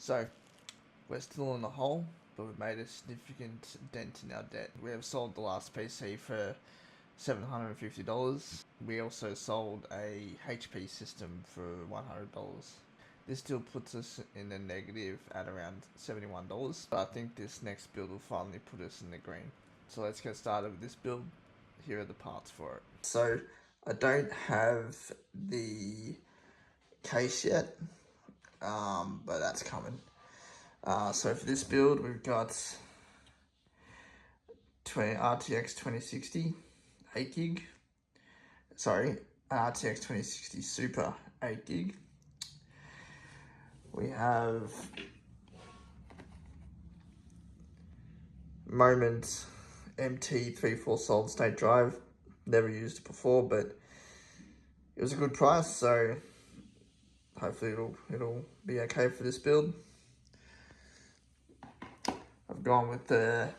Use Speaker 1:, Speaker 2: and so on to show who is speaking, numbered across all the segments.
Speaker 1: So, we're still in the hole, but we've made a significant dent in our debt. We have sold the last PC for $750. We also sold a HP system for $100. This still puts us in the negative at around $71, but I think this next build will finally put us in the green. So let's get started with this build. Here are the parts for it. So I don't have the case yet, but that's coming. So for this build, we've got RTX 2060, 8 gig. Sorry, RTX 2060 Super, 8 gig. We have Moment MT34 solid state drive. Never used it before, but it was a good price, so hopefully it'll be okay for this build. I've gone with the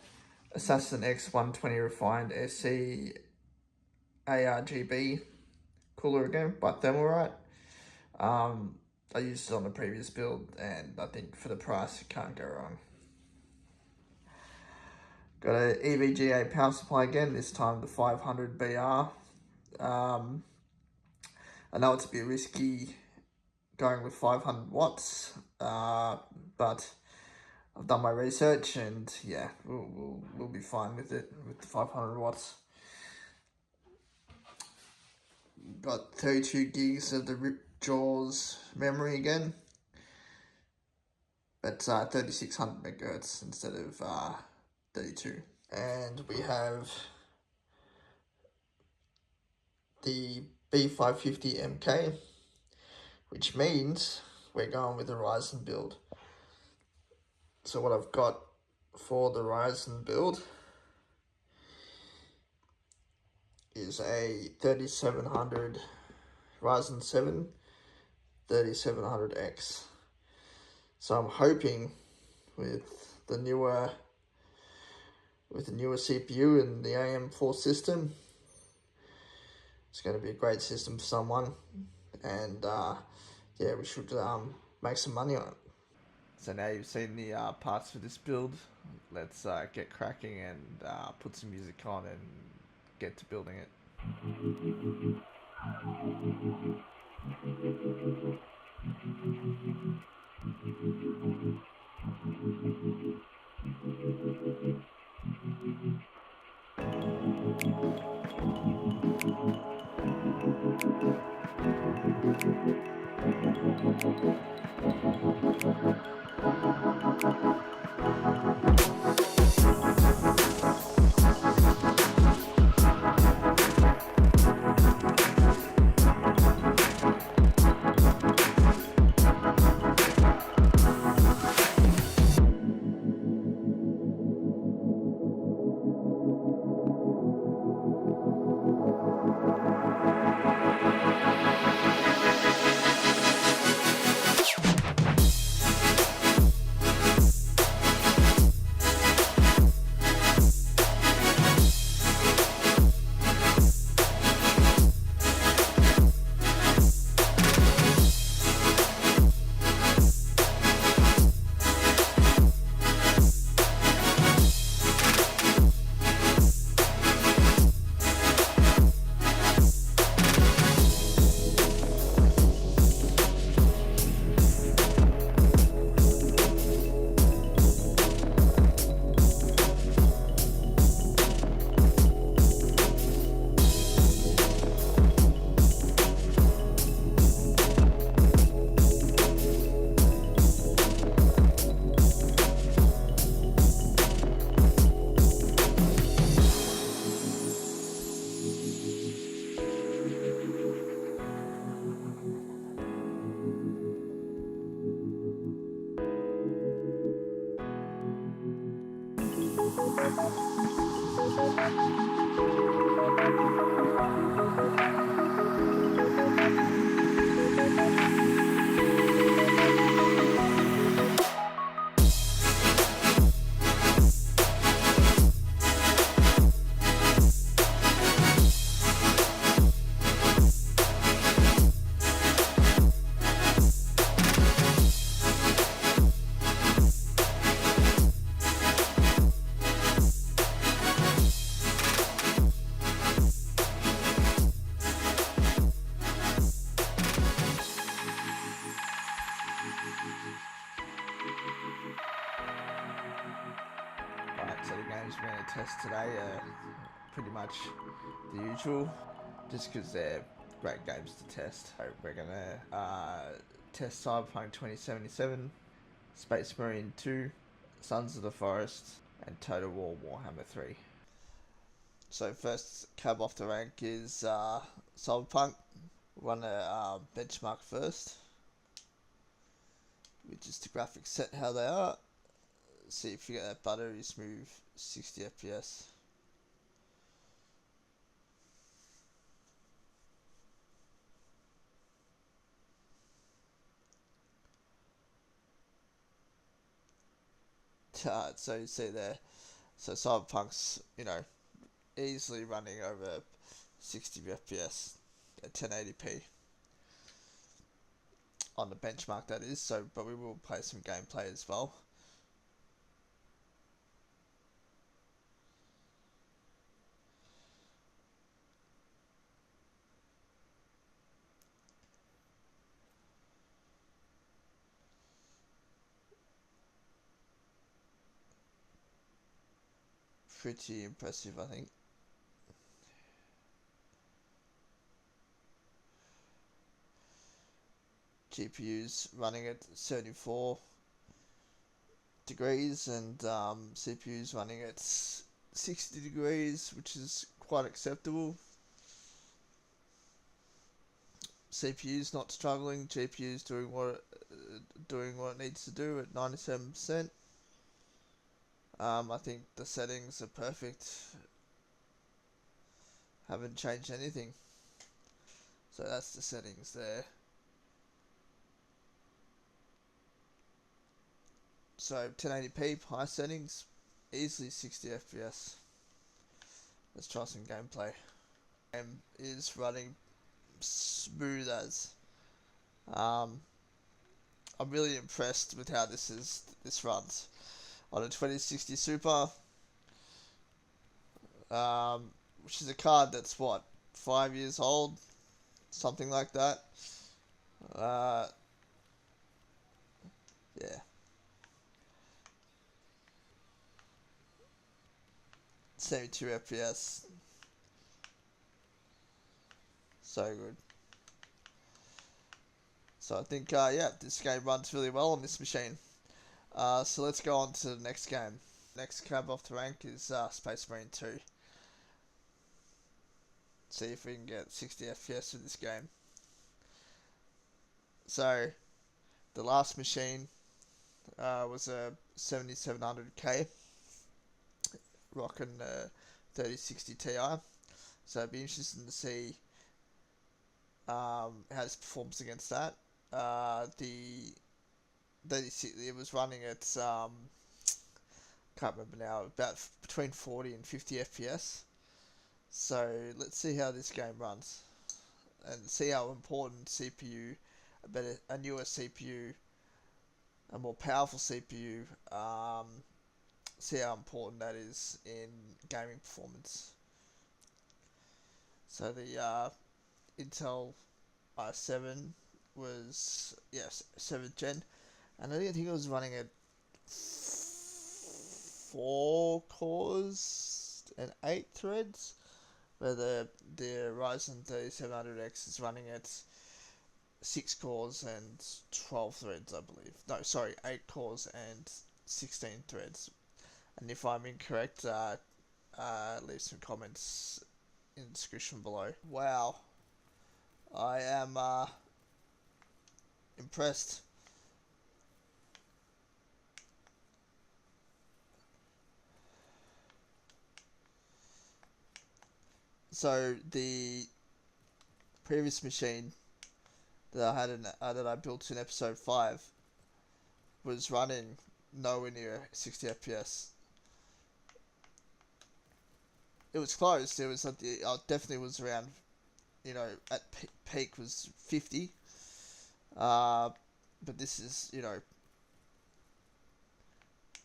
Speaker 1: Assassin X120 Refined SC ARGB cooler again by Thermalright. I used it on the previous build, and I think for the price, you can't go wrong. Got an EVGA power supply again, this time the 500 BR. I know it's a bit risky going with 500 watts, but I've done my research, and yeah, we'll be fine with it, with the 500 watts. Got 32 gigs of the RIP Jaws memory again, but 3600 megahertz instead of 32. And we have the B550 MK, which means we're going with a Ryzen build. So what I've got for the Ryzen build is a 3700 Ryzen 7 3700X. So I'm hoping with the newer CPU and the AM4 system, it's going to be a great system for someone, and yeah, we should make some money on it. So now you've seen the parts for this build, let's get cracking and put some music on and get to building it. we're going to test today are pretty much the usual, just because they're great games to test. So we're going to test Cyberpunk 2077, Spacemarine 2, Sons of the Forest, and Total War Warhammer 3. So first cab off the rank is Cyberpunk. Run a benchmark first, which is the graphics set how they are. See if you get that buttery smooth 60 FPS. So you see there, so Cyberpunk's, easily running over 60 FPS at 1080p on the benchmark, that is. So, but we will play some gameplay as well. Pretty impressive, I think. GPU's running at 74 degrees and CPU's running at 60 degrees, which is quite acceptable. CPU's not struggling. GPU's doing what it needs to do at 97%. I think the settings are perfect. Haven't changed anything. So that's the settings there. So 1080p high settings, easily 60 FPS. Let's try some gameplay. Game is running smooth as. I'm really impressed with how this runs on a 2060 Super, which is a card that's what, 5 years old, something like that. Yeah. 72 FPS. So good. So I think, yeah, this game runs really well on this machine. So let's go on to the next game. Next cab off the rank is Space Marine 2. See if we can get 60 FPS with this game. So, the last machine was a 7700K, rocking 3060 Ti. So it'd be interesting to see how this performs against that. The 36, it was running at can't remember now, about between 40 and 50 FPS. So let's see how this game runs and see how important CPU, a newer CPU, a more powerful CPU, see how important that is in gaming performance. So the Intel i7 was, yes, 7th gen, and I think it was running at 4 cores and 8 threads, where the Ryzen 3700X is running at 6 cores and 12 threads, I believe. No, sorry, 8 cores and 16 threads. And if I'm incorrect, leave some comments in the description below. Wow, I am impressed. So the previous machine that I had that I built in episode 5 was running nowhere near 60 FPS. It was close. It was definitely was around, at peak was 50. But this is,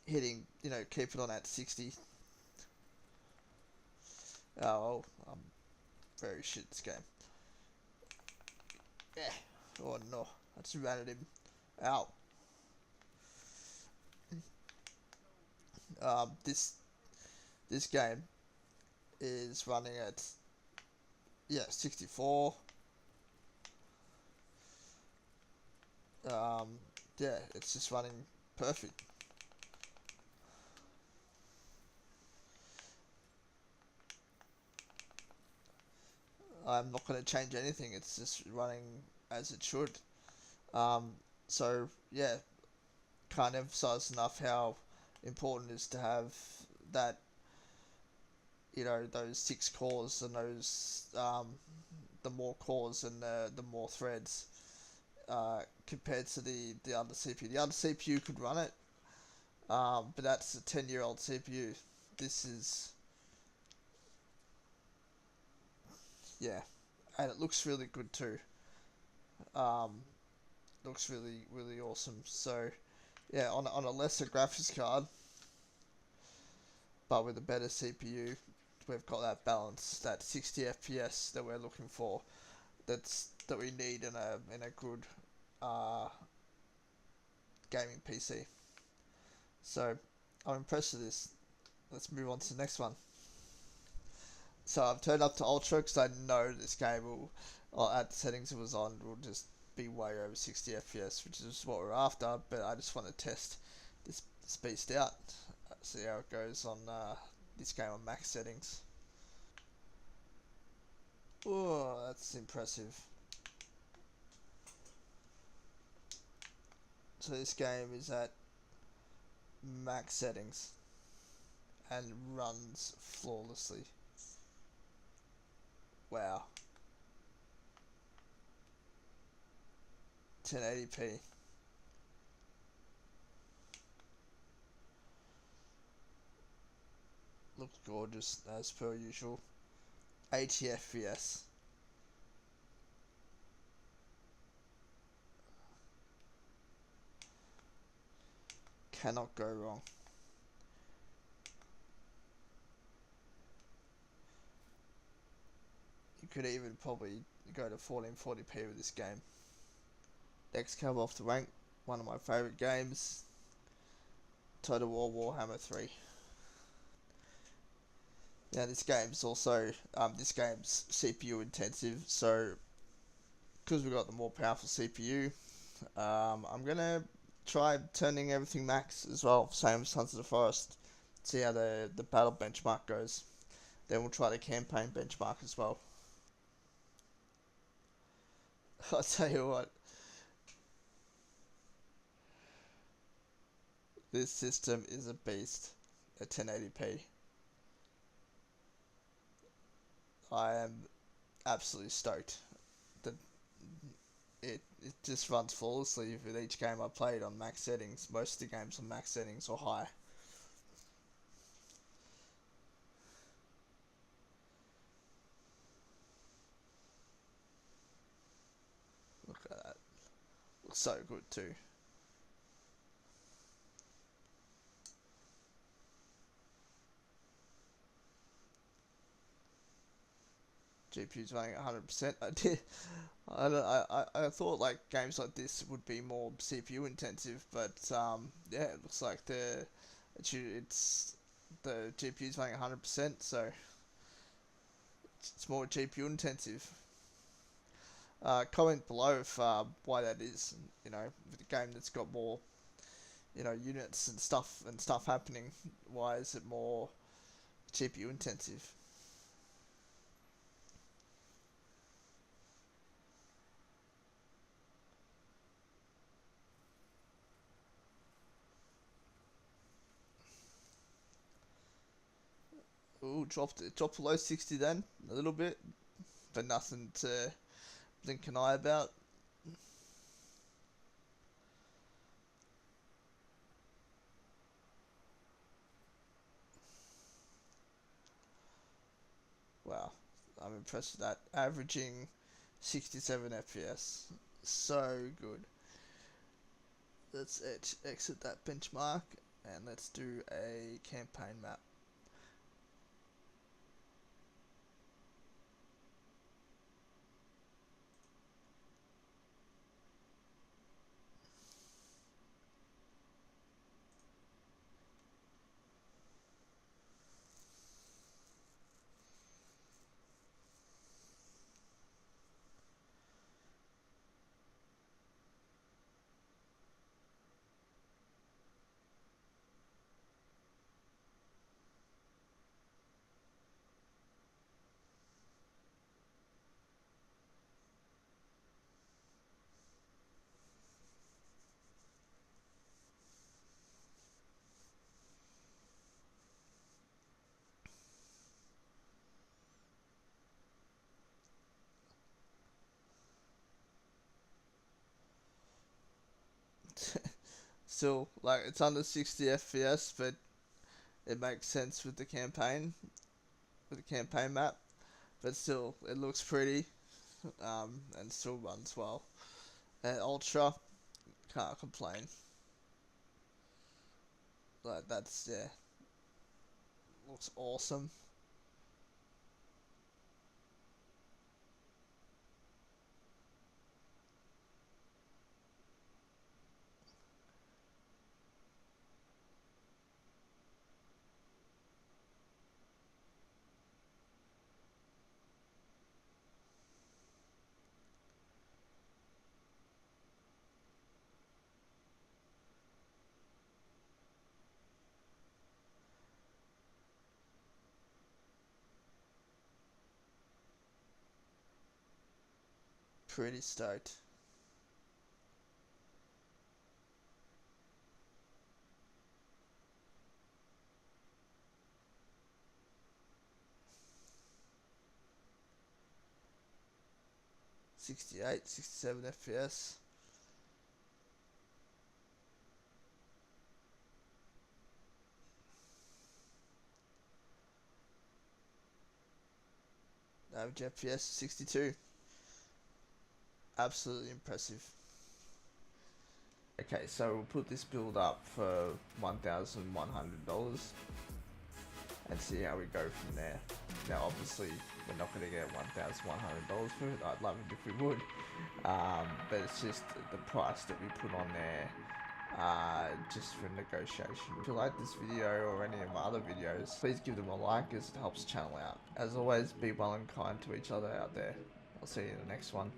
Speaker 1: hitting, keep it on at 60. Oh, well, I'm very shit at this game. Yeah. Oh no, I just ran at him. Ow. This This game is running at 64. Yeah, it's just running perfect. I'm not going to change anything. It's just running as it should. Um, so yeah, can't emphasize enough how important it is to have that. Those 6 cores and those the more cores and the more threads compared to the other CPU. The other CPU could run it, but that's a 10-year-old CPU. This is, yeah, and it looks really good too. Um, Looks really really awesome. So yeah, on a lesser graphics card, but with a better CPU, we've got that balance, that 60 FPS that we're looking for. That we need in a good uh, gaming PC. So I'm impressed with this. Let's move on to the next one. So I've turned up to Ultra because I know this game will, or at the settings it was on, will just be way over 60 FPS, which is what we're after. But I just want to test this beast out, see how it goes on this game on max settings. Oh, that's impressive. So this game is at max settings and runs flawlessly. Wow. 1080p. Looks gorgeous as per usual. 80 FPS. Cannot go wrong. You could even probably go to 1440p with this game. Next cover off the rank, one of my favourite games, Total War Warhammer 3. Now this game's also, this game's CPU intensive, so because we've got the more powerful CPU, I'm gonna try turning everything max as well, same as Sons of the Forest, see how the battle benchmark goes. Then we'll try the campaign benchmark as well. I'll tell you what, this system is a beast at 1080p. I am absolutely stoked that it just runs flawlessly with each game I played on max settings. Most of the games on max settings or high. Look at that. Looks so good too. GPU's running at 100%. I did. I thought like games like this would be more CPU intensive, but yeah, it looks like it's the GPU's running 100%, so it's more GPU intensive. Comment below if why that is. With a game that's got more units and stuff happening. Why is it more GPU intensive? Ooh, dropped below 60 then a little bit, but nothing to blink an eye about. Wow, I'm impressed with that. Averaging 67 FPS, so good. Let's exit that benchmark and let's do a campaign map. Still, like, it's under 60 FPS, but it makes sense with the campaign map. But still, it looks pretty, and still runs well. And Ultra, can't complain. Like, that's, yeah, looks awesome. Pretty stoked. '68, '67 FPS. Average FPS 62. Absolutely impressive. Okay, so we'll put this build up for $1,100 and see how we go from there. Now, obviously, we're not going to get $1,100 for it. I'd love it if we would, but it's just the price that we put on there, just for negotiation. If you like this video or any of my other videos, please give them a like as it helps the channel out. As always, be well and kind to each other out there. I'll see you in the next one.